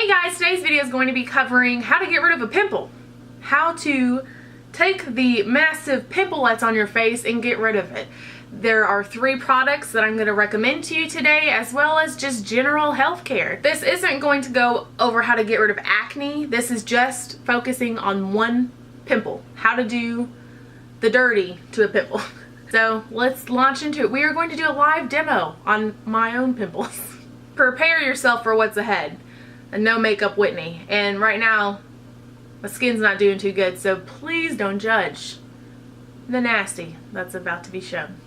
Hey guys, today's video is going to be covering how to get rid of a pimple. How to take the massive pimple that's on your face and get rid of it. There are 3 products that I'm going to recommend to you today, as well as just general health care. This isn't going to go over how to get rid of acne. This is just focusing on one pimple. How to do the dirty to a pimple. So let's launch into it. We are going to do a live demo on my own pimples. Prepare yourself for what's ahead. A no makeup Whitney. And right now, my skin's not doing too good, so please don't judge the nasty that's about to be shown.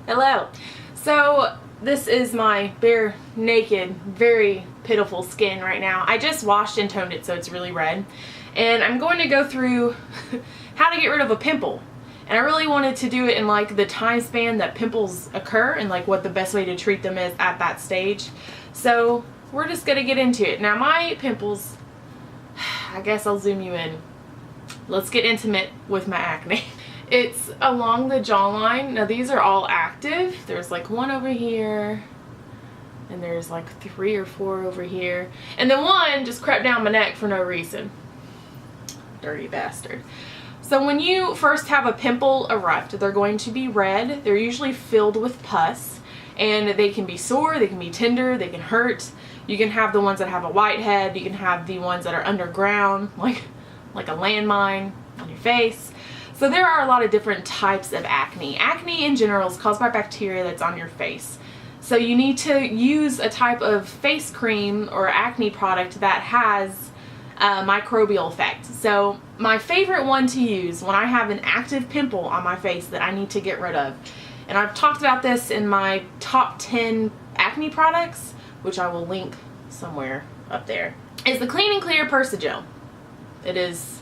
Hello. So this is my bare naked, very pitiful skin right now. I just washed and toned it so it's really red. And I'm going to go through how to get rid of a pimple. And I really wanted to do it in like the time span that pimples occur and like what the best way to treat them is at that stage. So we're just gonna get into it. Now my pimples, I guess I'll zoom you in. Let's get intimate with my acne. It's along the jawline. Now these are all active. There's like 1 over here, and there's like 3 or 4 over here. And then 1 just crept down my neck for no reason. Dirty bastard. So when you first have a pimple erupt, they're going to be red. They're usually filled with pus, and they can be sore, they can be tender, they can hurt. You can have the ones that have a white head. You can have the ones that are underground, like a landmine on your face. So there are a lot of different types of acne. Acne in general is caused by bacteria that's on your face. So you need to use a type of face cream or acne product that has a microbial effect. So my favorite one to use when I have an active pimple on my face that I need to get rid of, and I've talked about this in my top 10 acne products, which I will link somewhere up there, is the Clean and Clear Persa gel. It is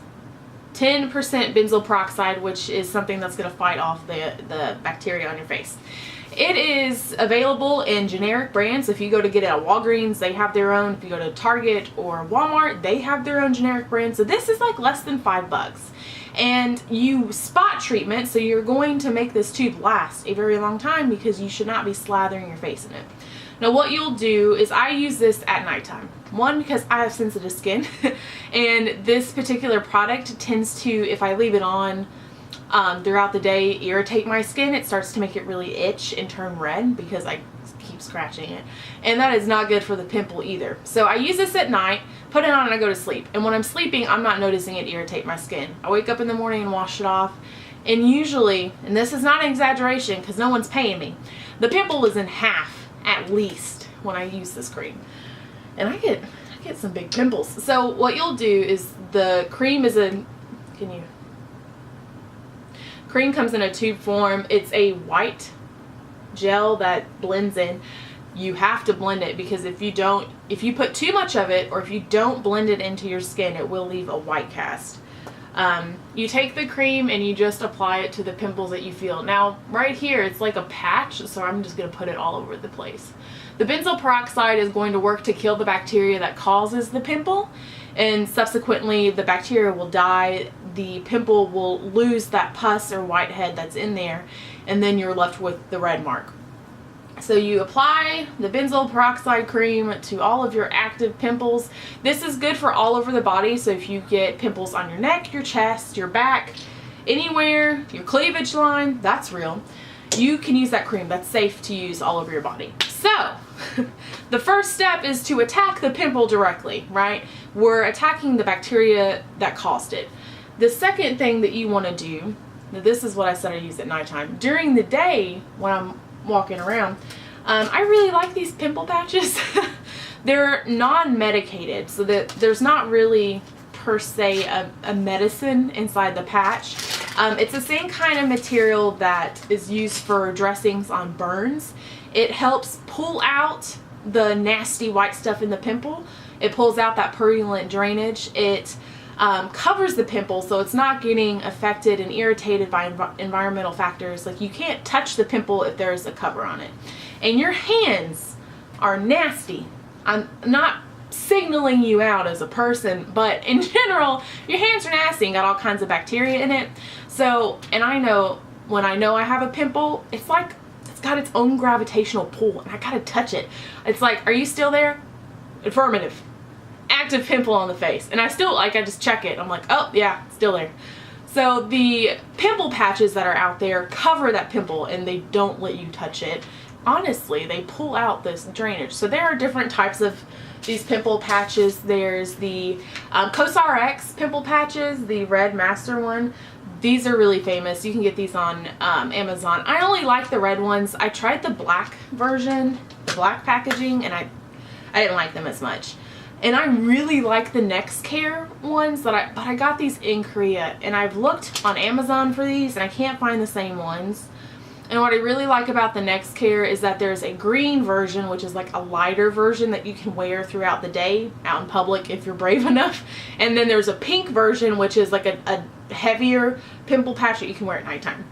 10% benzoyl peroxide, which is something that's going to fight off the bacteria on your face. It is available in generic brands. If you go to get it at Walgreens, they have their own. If you go to Target or Walmart, they have their own generic brand. So this is like less than $5. And you spot treatment, so you're going to make this tube last a very long time because you should not be slathering your face in it. Now what you'll do is, I use this at nighttime. 1, because I have sensitive skin, and this particular product tends to, if I leave it on throughout the day, irritate my skin. It starts to make it really itch and turn red because I keep scratching it. And that is not good for the pimple either. So I use this at night, put it on, and I go to sleep. And when I'm sleeping, I'm not noticing it irritate my skin. I wake up in the morning and wash it off. And usually, and this is not an exaggeration because no one's paying me, the pimple is in half at least when I use this cream. And I get some big pimples. So what you'll do is, the cream is cream comes in a tube form. It's a white gel that blends in. You have to blend it, because if you put too much of it, or if you don't blend it into your skin, it will leave a white cast. You take the cream and you just apply it to the pimples that you feel. Now right here it's like a patch, so I'm just going to put it all over the place. The benzoyl peroxide is going to work to kill the bacteria that causes the pimple, and subsequently the bacteria will die. The pimple will lose that pus or whitehead that's in there, and then you're left with the red mark. So you apply the benzoyl peroxide cream to all of your active pimples. This is good for all over the body, so if you get pimples on your neck, your chest, your back, anywhere, your cleavage line, that's real, you can use that cream. That's safe to use all over your body. So the first step is to attack the pimple directly, right? We're attacking the bacteria that caused it. The second thing that you want to do, now this is what I said I use at nighttime. During the day when I'm walking around, I really like these pimple patches. They're non-medicated, so that there's not really per se a medicine inside the patch. It's the same kind of material that is used for dressings on burns. It helps pull out the nasty white stuff in the pimple. It pulls out that purulent drainage. It covers the pimple so it's not getting affected and irritated by environmental factors. Like, you can't touch the pimple if there's a cover on it. And your hands are nasty. I'm not signaling you out as a person, but in general, your hands are nasty and got all kinds of bacteria in it. So, and I know when I know I have a pimple, it's like it's got its own gravitational pull, and I gotta touch it. It's like, are you still there? affirmative, active pimple on the face. And I still, like, I just check it. I'm like, oh yeah, still there. So the pimple patches that are out there cover that pimple and they don't let you touch it. Honestly, they pull out this drainage. So there are different types of these pimple patches. There's the COSRX pimple patches, the red master one. These are really famous. You can get these on Amazon. I only like the red ones. I tried the black version, the black packaging, and I didn't like them as much. And I really like the Next Care ones, but I got these in Korea, and I've looked on Amazon for these and I can't find the same ones. And what I really like about the Next Care is that there's a green version, which is like a lighter version that you can wear throughout the day out in public if you're brave enough. And then there's a pink version, which is like a heavier pimple patch that you can wear at nighttime.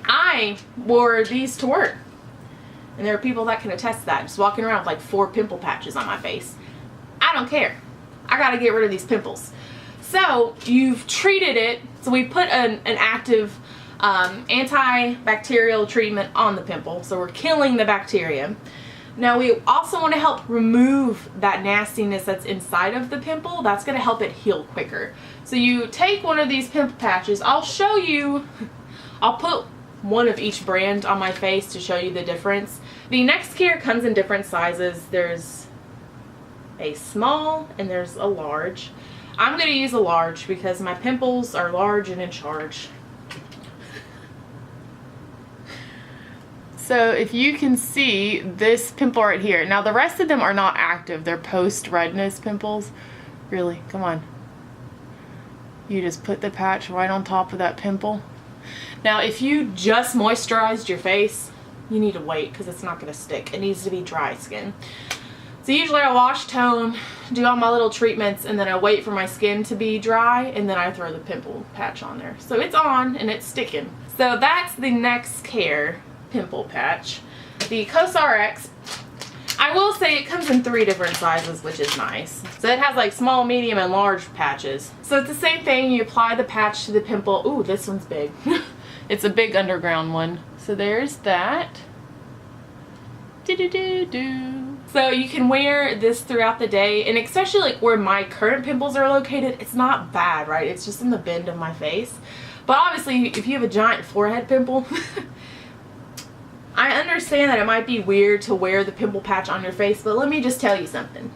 I wore these to work, and there are people that can attest to that. Just walking around with like 4 pimple patches on my face. I don't care. I gotta get rid of these pimples. So you've treated it. So we put an active antibacterial treatment on the pimple. So we're killing the bacteria. Now we also want to help remove that nastiness that's inside of the pimple. That's going to help it heal quicker. So you take one of these pimple patches. I'll show you, I'll put one of each brand on my face to show you the difference. The Next Care comes in different sizes. There's a small and there's a large. I'm going to use a large because my pimples are large and in charge. So if you can see this pimple right here. Now the rest of them are not active. They're post-redness pimples. Really, come on. You just put the patch right on top of that pimple. Now if you just moisturized your face, you need to wait because it's not going to stick. It needs to be dry skin. So usually I wash, tone, do all my little treatments, and then I wait for my skin to be dry, and then I throw the pimple patch on there. So it's on and it's sticking. So that's the Next Care pimple patch. The COSRX, I will say it comes in 3 different sizes, which is nice. So it has like small, medium, and large patches. So it's the same thing. You apply the patch to the pimple. Ooh, this one's big. It's a big underground one. So there's that. So you can wear this throughout the day, and especially like where my current pimples are located, it's not bad, right? It's just in the bend of my face. But obviously if you have a giant forehead pimple, I understand that it might be weird to wear the pimple patch on your face, but let me just tell you something.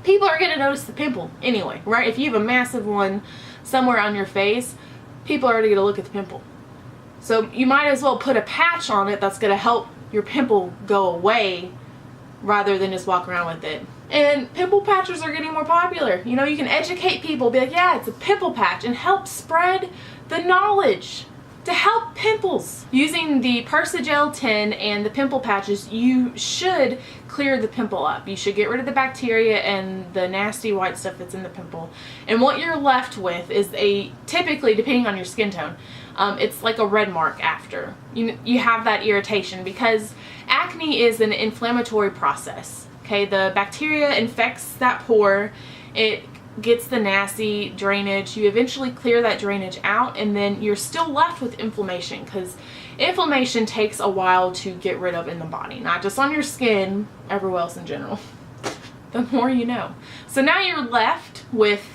People are going to notice the pimple anyway, right? If you have a massive one somewhere on your face, people are already going to look at the pimple. So you might as well put a patch on it that's going to help your pimple go away rather than just walk around with it. And pimple patches are getting more popular. You know, you can educate people, be like, yeah, it's a pimple patch, and help spread the knowledge to help pimples. Using the Persa Gel 10 and the pimple patches, you should clear the pimple up. You should get rid of the bacteria and the nasty white stuff that's in the pimple. And what you're left with is typically, depending on your skin tone, it's like a red mark after. You have that irritation because acne is an inflammatory process. Okay, the bacteria infects that pore. It gets the nasty drainage. You eventually clear that drainage out, and then you're still left with inflammation because inflammation takes a while to get rid of in the body, not just on your skin, everywhere else in general. The more you know. So now you're left with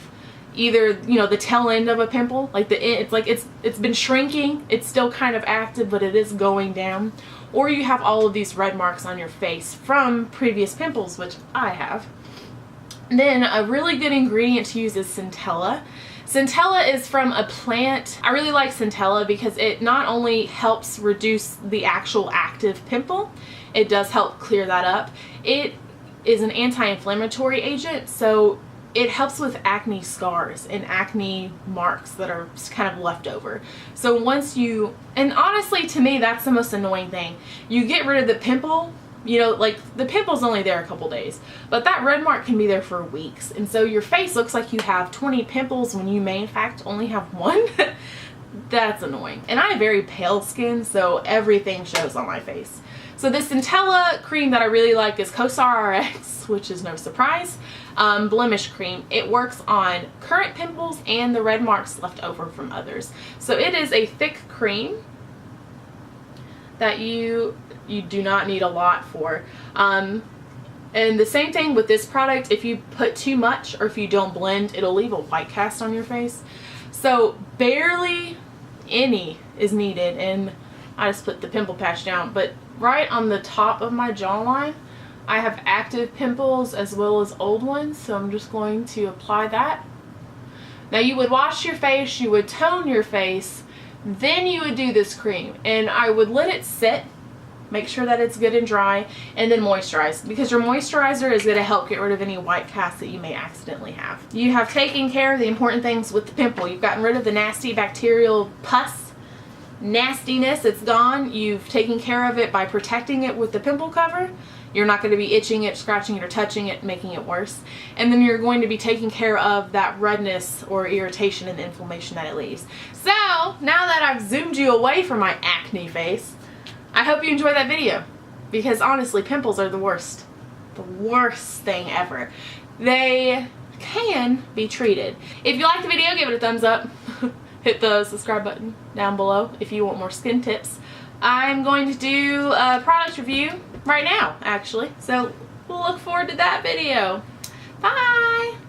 either, you know, the tail end of a pimple, like it's been shrinking, it's still kind of active, but it is going down, or you have all of these red marks on your face from previous pimples, which I have. Then a really good ingredient to use is Centalla. Centalla is from a plant. I really like Centalla because it not only helps reduce the actual active pimple, it does help clear that up. It is an anti-inflammatory agent, so it helps with acne scars and acne marks that are kind of left over. So once and honestly to me that's the most annoying thing. You get rid of the pimple, you know, like the pimple's only there a couple days, but that red mark can be there for weeks. And so your face looks like you have 20 pimples when you may in fact only have 1. That's annoying. And I have very pale skin, so everything shows on my face. So this Centalla cream that I really like is COSRX, which is no surprise, blemish cream. It works on current pimples and the red marks left over from others. So it is a thick cream that you do not need a lot for. And the same thing with this product, if you put too much or if you don't blend, it'll leave a white cast on your face. So barely any is needed, and I just put the pimple patch down. But right on the top of my jawline, I have active pimples as well as old ones, so I'm just going to apply that. Now you would wash your face, you would tone your face, then you would do this cream, and I would let it sit. Make sure that it's good and dry, and then moisturize, because your moisturizer is going to help get rid of any white casts that you may accidentally have. You have taken care of the important things with the pimple. You've gotten rid of the nasty bacterial pus nastiness. It's gone. You've taken care of it by protecting it with the pimple cover. You're not going to be itching it, scratching it, or touching it, making it worse. And then you're going to be taking care of that redness or irritation and inflammation that it leaves. So now that I've zoomed you away from my acne face, I hope you enjoyed that video, because honestly, pimples are the worst thing ever. They can be treated. If you liked the video, give it a thumbs up. Hit the subscribe button down below if you want more skin tips. I'm going to do a product review right now, actually, so we'll look forward to that video. Bye!